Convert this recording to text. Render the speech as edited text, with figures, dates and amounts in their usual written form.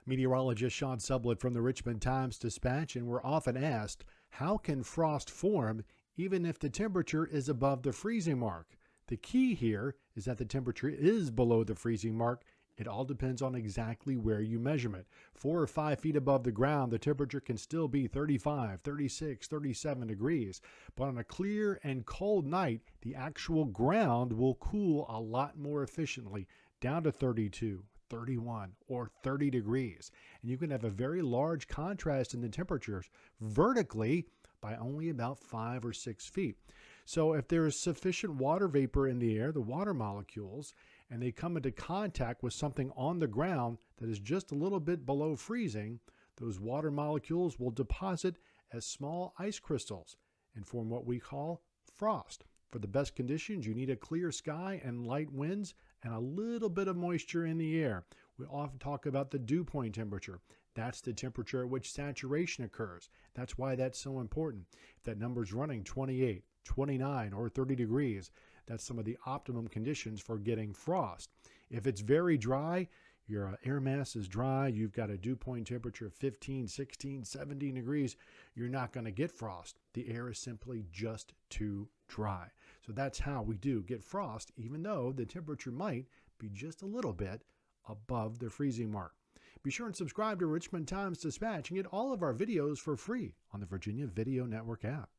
Meteorologist Sean Sublett from the Richmond Times-Dispatch, and we're often asked, how can frost form even if the temperature is above the freezing mark? The key here is that the temperature is below the freezing mark. It all depends on exactly where you measure it. 4 or 5 feet above the ground, the temperature can still be 35, 36, 37 degrees. But on a clear and cold night, the actual ground will cool a lot more efficiently, down to 32, 31, or 30 degrees. And you can have a very large contrast in the temperatures vertically by only about 5 or 6 feet. So if there is sufficient water vapor in the air, the water molecules, and they come into contact with something on the ground that is just a little bit below freezing, those water molecules will deposit as small ice crystals and form what we call frost. For the best conditions, you need a clear sky and light winds and a little bit of moisture in the air. We often talk about the dew point temperature. That's the temperature at which saturation occurs. That's why that's so important. If that number is running 28, 29, or 30 degrees, that's some of the optimum conditions for getting frost. If it's very dry, your air mass is dry, you've got a dew point temperature of 15, 16, 17 degrees, you're not going to get frost. The air is simply just too dry. So that's how we do get frost, even though the temperature might be just a little bit above the freezing mark. Be sure and subscribe to Richmond Times-Dispatch and get all of our videos for free on the Virginia Video Network app.